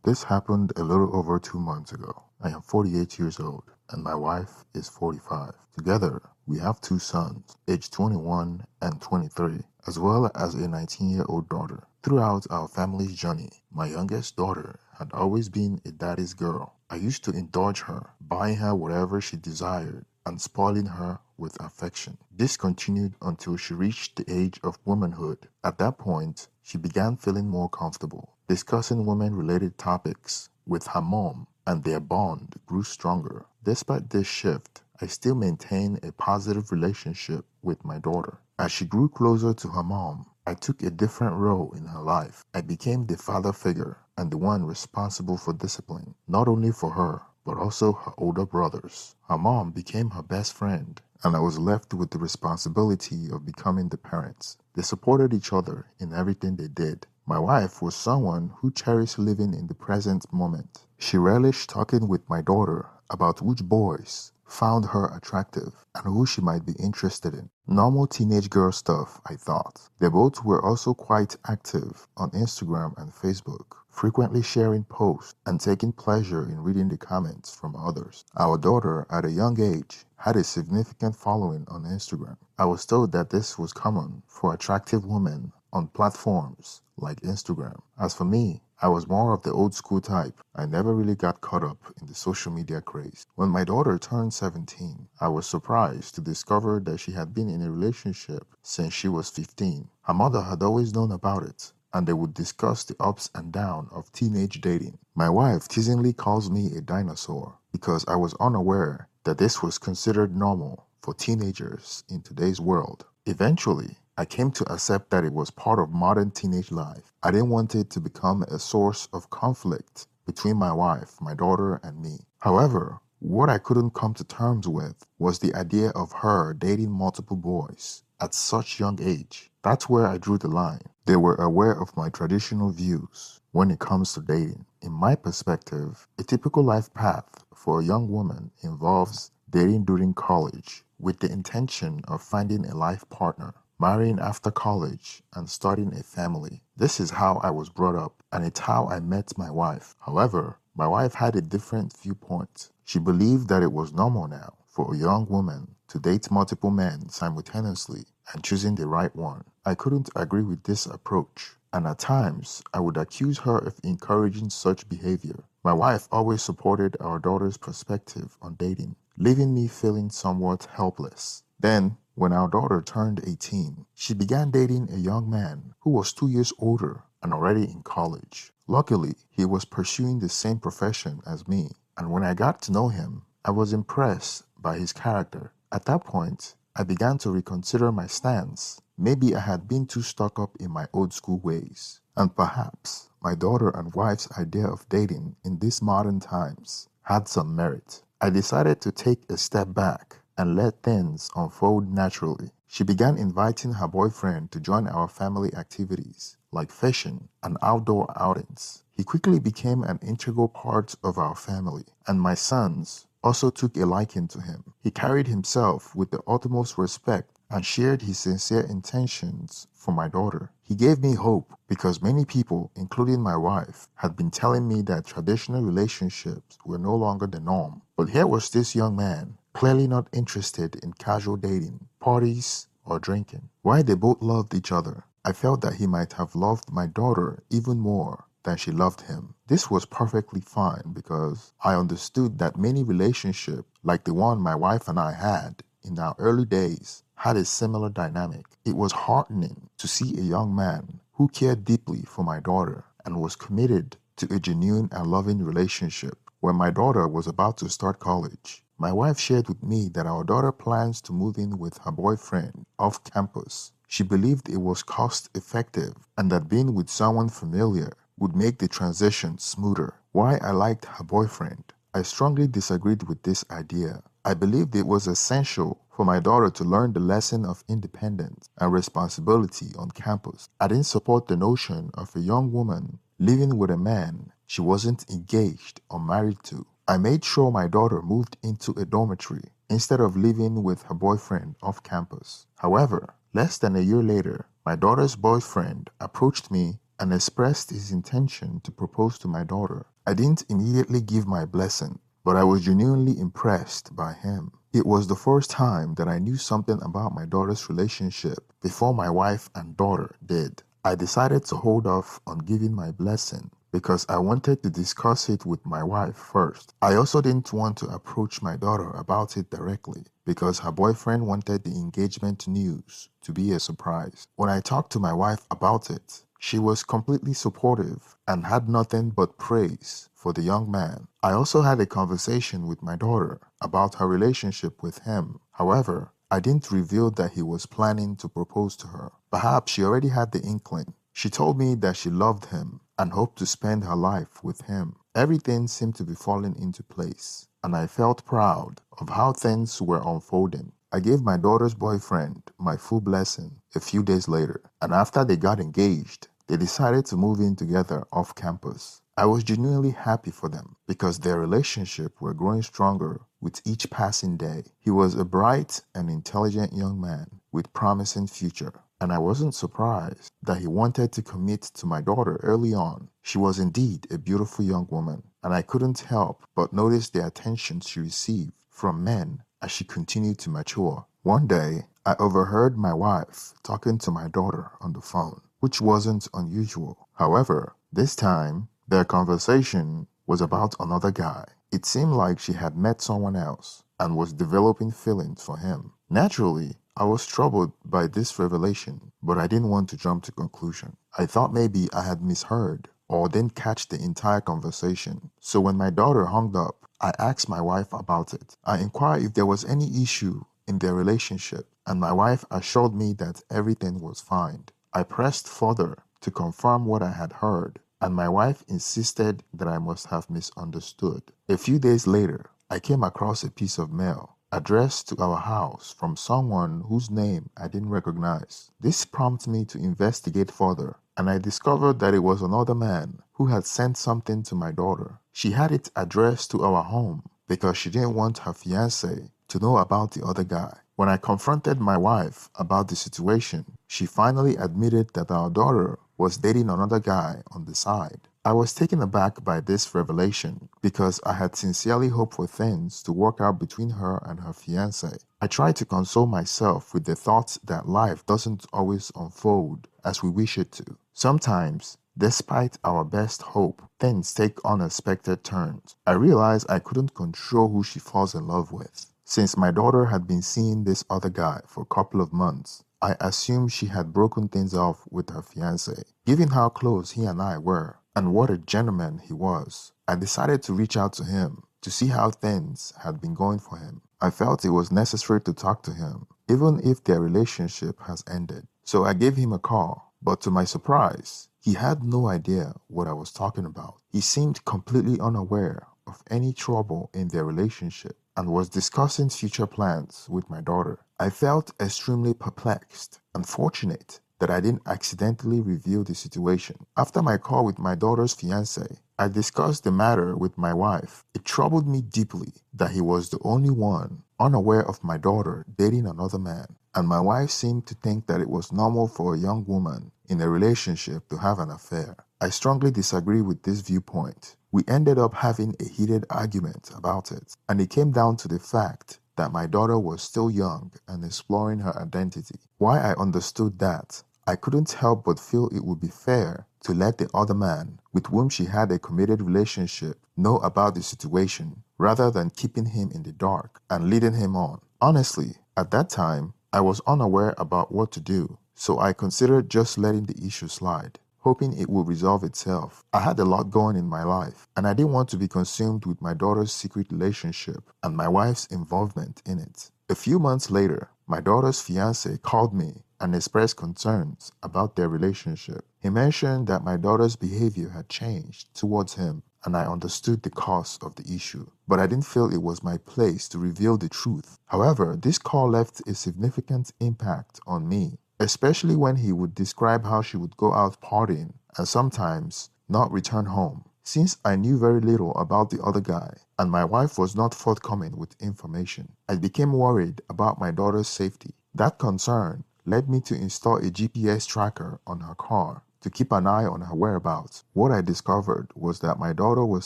This happened a little over 2 months ago. I am 48 years old and my wife is 45. Together, we have two sons, aged 21 and 23, as well as a 19-year-old daughter. Throughout our family's journey, my youngest daughter had always been a daddy's girl. I used to indulge her, buying her whatever she desired and spoiling her with affection. This continued until she reached the age of womanhood. At that point, she began feeling more comfortable discussing women-related topics with her mom, and their bond grew stronger. Despite this shift, I still maintain a positive relationship with my daughter. As she grew closer to her mom, I took a different role in her life. I became the father figure and the one responsible for discipline, not only for her, but also her older brothers. Her mom became her best friend, and I was left with the responsibility of becoming the parents. They supported each other in everything they did. My wife was someone who cherished living in the present moment. She relished talking with my daughter about which boys found her attractive and who she might be interested in. Normal teenage girl stuff, I thought. They both were also quite active on Instagram and Facebook, frequently sharing posts and taking pleasure in reading the comments from others. Our daughter, at a young age, had a significant following on Instagram. I was told that this was common for attractive women on platforms like Instagram. As for me, I was more of the old school type. I never really got caught up in the social media craze. When my daughter turned 17, I was surprised to discover that she had been in a relationship since she was 15. Her mother had always known about it, and they would discuss the ups and downs of teenage dating. My wife teasingly calls me a dinosaur because I was unaware that this was considered normal for teenagers in today's world. Eventually, I came to accept that it was part of modern teenage life. I didn't want it to become a source of conflict between my wife, my daughter, and me. However, what I couldn't come to terms with was the idea of her dating multiple boys at such young age. That's where I drew the line. They were aware of my traditional views when it comes to dating. In my perspective, a typical life path for a young woman involves dating during college with the intention of finding a life partner, marrying after college, and starting a family. This is how I was brought up, and it's how I met my wife. However, my wife had a different viewpoint. She believed that it was normal now for a young woman to date multiple men simultaneously and choosing the right one. I couldn't agree with this approach, and at times I would accuse her of encouraging such behavior. My wife always supported our daughter's perspective on dating, leaving me feeling somewhat helpless. Then, when our daughter turned 18, she began dating a young man who was 2 years older and already in college. Luckily, he was pursuing the same profession as me, and when I got to know him, I was impressed by his character. At that point, I began to reconsider my stance. Maybe I had been too stuck up in my old school ways, and perhaps my daughter and wife's idea of dating in these modern times had some merit. I decided to take a step back and let things unfold naturally. She began inviting her boyfriend to join our family activities, like fishing and outdoor outings. He quickly became an integral part of our family, and my sons also took a liking to him. He carried himself with the utmost respect and shared his sincere intentions for my daughter. He gave me hope because many people, including my wife, had been telling me that traditional relationships were no longer the norm. But here was this young man, clearly not interested in casual dating, parties, or drinking. While they both loved each other, I felt that he might have loved my daughter even more than she loved him. This was perfectly fine because I understood that many relationships, like the one my wife and I had in our early days, had a similar dynamic. It was heartening to see a young man who cared deeply for my daughter and was committed to a genuine and loving relationship. When my daughter was about to start college, my wife shared with me that our daughter plans to move in with her boyfriend off campus. She believed it was cost effective and that being with someone familiar would make the transition smoother. Why I liked her boyfriend, I strongly disagreed with this idea. I believed it was essential for my daughter to learn the lesson of independence and responsibility on campus. I didn't support the notion of a young woman living with a man she wasn't engaged or married to. I made sure my daughter moved into a dormitory instead of living with her boyfriend off campus. However, less than a year later, my daughter's boyfriend approached me and expressed his intention to propose to my daughter. I didn't immediately give my blessing, but I was genuinely impressed by him. It was the first time that I knew something about my daughter's relationship before my wife and daughter did. I decided to hold off on giving my blessing because I wanted to discuss it with my wife first. I also didn't want to approach my daughter about it directly because her boyfriend wanted the engagement news to be a surprise. When I talked to my wife about it, she was completely supportive and had nothing but praise for the young man. I also had a conversation with my daughter about her relationship with him. However, I didn't reveal that he was planning to propose to her. Perhaps she already had the inkling. She told me that she loved him and hoped to spend her life with him. Everything seemed to be falling into place, and I felt proud of how things were unfolding. I gave my daughter's boyfriend my full blessing a few days later, and after they got engaged, they decided to move in together off campus. I was genuinely happy for them because their relationship were growing stronger with each passing day. He was a bright and intelligent young man with promising future, and I wasn't surprised that he wanted to commit to my daughter early on. She was indeed a beautiful young woman, and I couldn't help but notice the attention she received from men as she continued to mature. One day, I overheard my wife talking to my daughter on the phone, which wasn't unusual. However, this time, their conversation was about another guy. It seemed like she had met someone else and was developing feelings for him. Naturally, I was troubled by this revelation, but I didn't want to jump to conclusion. I thought maybe I had misheard or didn't catch the entire conversation. So when my daughter hung up, I asked my wife about it. I inquired if there was any issue in their relationship, and my wife assured me that everything was fine. I pressed further to confirm what I had heard, and my wife insisted that I must have misunderstood. A few days later, I came across a piece of mail addressed to our house from someone whose name I didn't recognize. This prompted me to investigate further, and I discovered that it was another man who had sent something to my daughter. She had it addressed to our home because she didn't want her fiancé to know about the other guy. When I confronted my wife about the situation, she finally admitted that our daughter was dating another guy on the side. I was taken aback by this revelation because I had sincerely hoped for things to work out between her and her fiancé. I tried to console myself with the thought that life doesn't always unfold as we wish it to. Sometimes, despite our best hope, things take unexpected turns. I realized I couldn't control who she falls in love with. Since my daughter had been seeing this other guy for a couple of months, I assumed she had broken things off with her fiancé. Given how close he and I were, and what a gentleman he was, I decided to reach out to him to see how things had been going for him. I felt it was necessary to talk to him, even if their relationship has ended. So I gave him a call, but to my surprise, he had no idea what I was talking about. He seemed completely unaware of any trouble in their relationship and was discussing future plans with my daughter. I felt extremely perplexed and fortunate that I didn't accidentally reveal the situation. After my call with my daughter's fiancé, I discussed the matter with my wife. It troubled me deeply that he was the only one unaware of my daughter dating another man, and my wife seemed to think that it was normal for a young woman in a relationship to have an affair. I strongly disagree with this viewpoint. We ended up having a heated argument about it, and it came down to the fact that my daughter was still young and exploring her identity. Why I understood that, I couldn't help but feel it would be fair to let the other man, with whom she had a committed relationship, know about the situation, rather than keeping him in the dark and leading him on. Honestly, at that time, I was unaware about what to do, so I considered just letting the issue slide, hoping it would resolve itself. I had a lot going in my life, and I didn't want to be consumed with my daughter's secret relationship and my wife's involvement in it. A few months later, my daughter's fiancé called me and expressed concerns about their relationship. He mentioned that my daughter's behavior had changed towards him, and I understood the cause of the issue, but I didn't feel it was my place to reveal the truth. However, this call left a significant impact on me, especially when he would describe how she would go out partying and sometimes not return home. Since I knew very little about the other guy and my wife was not forthcoming with information, I became worried about my daughter's safety. That concern led me to install a GPS tracker on her car to keep an eye on her whereabouts. What I discovered was that my daughter was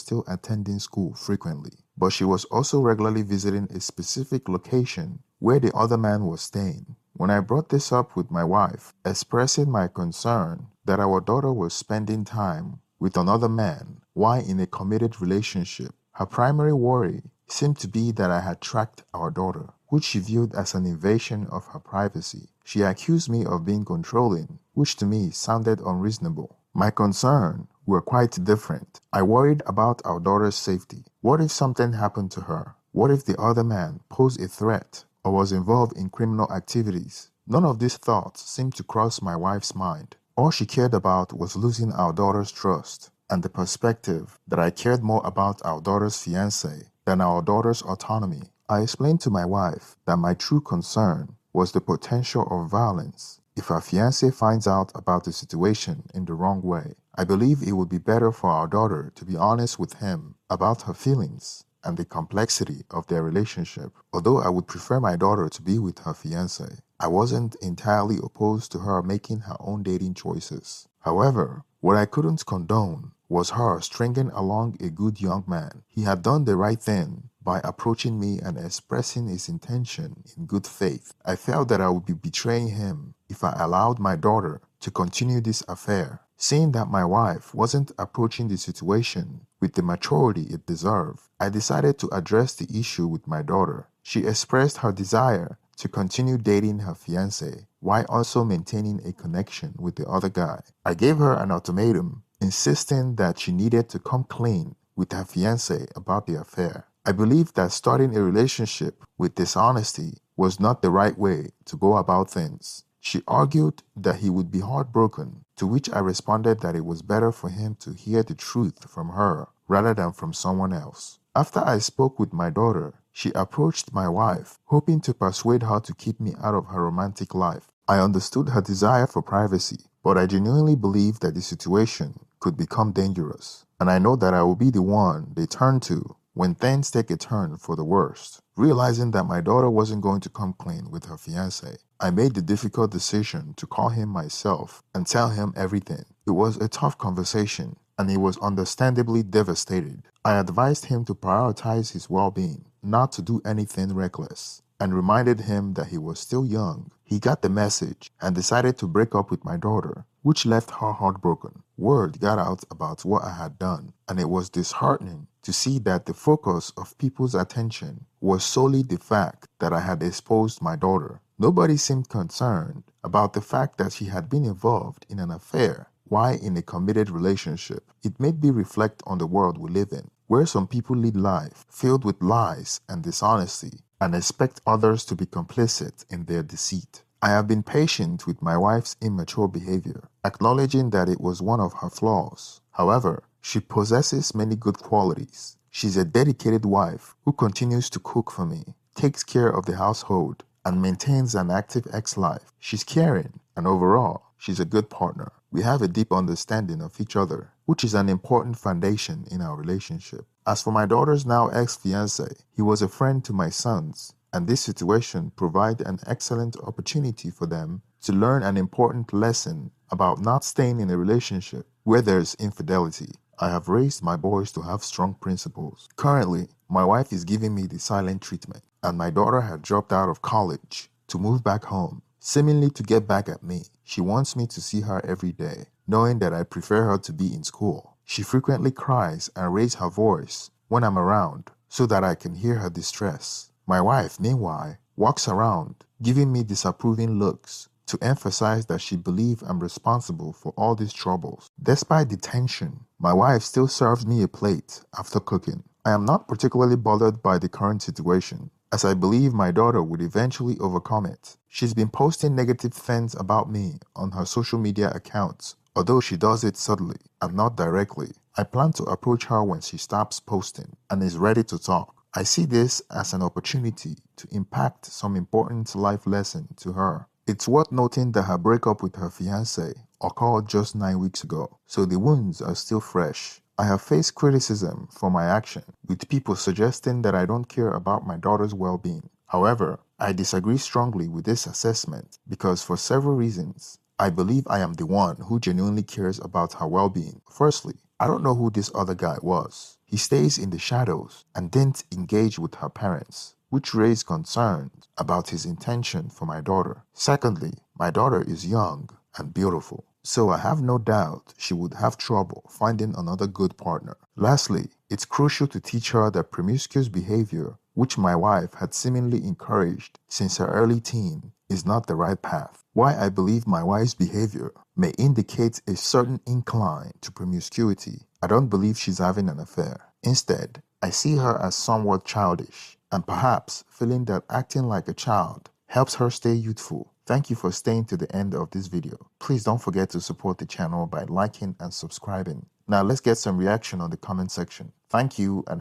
still attending school frequently, but she was also regularly visiting a specific location where the other man was staying. When I brought this up with my wife, expressing my concern that our daughter was spending time with another man while in a committed relationship, her primary worry seemed to be that I had tracked our daughter, which she viewed as an invasion of her privacy. She accused me of being controlling, which to me sounded unreasonable. My concern were quite different. I worried about our daughter's safety. What if something happened to her? What if the other man posed a threat or was involved in criminal activities? None of these thoughts seemed to cross my wife's mind. All she cared about was losing our daughter's trust and the perspective that I cared more about our daughter's fiancé than our daughter's autonomy. I explained to my wife that my true concern was the potential of violence if our fiancé finds out about the situation in the wrong way. I believe it would be better for our daughter to be honest with him about her feelings and the complexity of their relationship. Although I would prefer my daughter to be with her fiancé, I wasn't entirely opposed to her making her own dating choices. However, what I couldn't condone was her stringing along a good young man. He had done the right thing by approaching me and expressing his intention in good faith. I felt that I would be betraying him if I allowed my daughter to continue this affair. Seeing that my wife wasn't approaching the situation with the maturity it deserved, I decided to address the issue with my daughter. She expressed her desire to continue dating her fiancé while also maintaining a connection with the other guy. I gave her an ultimatum, insisting that she needed to come clean with her fiancé about the affair. I believed that starting a relationship with dishonesty was not the right way to go about things. She argued that he would be heartbroken, to which I responded that it was better for him to hear the truth from her rather than from someone else. After I spoke with my daughter, she approached my wife, hoping to persuade her to keep me out of her romantic life. I understood her desire for privacy, but I genuinely believed that the situation could become dangerous, and I know that I will be the one they turn to when things take a turn for the worst. Realizing that my daughter wasn't going to come clean with her fiancé, I made the difficult decision to call him myself and tell him everything. It was a tough conversation, and he was understandably devastated. I advised him to prioritize his well-being, not to do anything reckless, and reminded him that he was still young. He got the message and decided to break up with my daughter, which left her heartbroken. Word got out about what I had done, and it was disheartening to see that the focus of people's attention was solely the fact that I had exposed my daughter. Nobody seemed concerned about the fact that she had been involved in an affair while in a committed relationship. It made me reflect on the world we live in, where some people lead life filled with lies and dishonesty and expect others to be complicit in their deceit. I have been patient with my wife's immature behavior, acknowledging that it was one of her flaws. However, she possesses many good qualities. She's a dedicated wife who continues to cook for me, takes care of the household, and maintains an active ex-life. She's caring, and overall, she's a good partner. We have a deep understanding of each other, which is an important foundation in our relationship. As for my daughter's now ex-fiancé, he was a friend to my sons, and this situation provided an excellent opportunity for them to learn an important lesson about not staying in a relationship where there's infidelity. I have raised my boys to have strong principles. Currently, my wife is giving me the silent treatment, and my daughter had dropped out of college to move back home, seemingly to get back at me. She wants me to see her every day, knowing that I prefer her to be in school. She frequently cries and raises her voice when I'm around so that I can hear her distress. My wife, meanwhile, walks around giving me disapproving looks to emphasize that she believes I'm responsible for all these troubles. Despite the tension, my wife still serves me a plate after cooking. I am not particularly bothered by the current situation, as I believe my daughter would eventually overcome it. She's been posting negative things about me on her social media accounts, although she does it subtly and not directly. I plan to approach her when she stops posting and is ready to talk. I see this as an opportunity to impact some important life lesson to her. It's worth noting that her breakup with her fiancé occurred just 9 weeks ago, so the wounds are still fresh. I have faced criticism for my action, with people suggesting that I don't care about my daughter's well-being. However, I disagree strongly with this assessment because for several reasons. I believe I am the one who genuinely cares about her well-being. Firstly, I don't know who this other guy was. He stays in the shadows and didn't engage with her parents, which raised concerns about his intention for my daughter. Secondly, my daughter is young and beautiful, so I have no doubt she would have trouble finding another good partner. Lastly, it's crucial to teach her that promiscuous behavior, which my wife had seemingly encouraged since her early teen, is not the right path. Why I believe my wife's behavior may indicate a certain incline to promiscuity, I don't believe she's having an affair. Instead, I see her as somewhat childish, and perhaps feeling that acting like a child helps her stay youthful. Thank you for staying to the end of this video. Please don't forget to support the channel by liking and subscribing. Now let's get some reaction on the comment section. Thank you and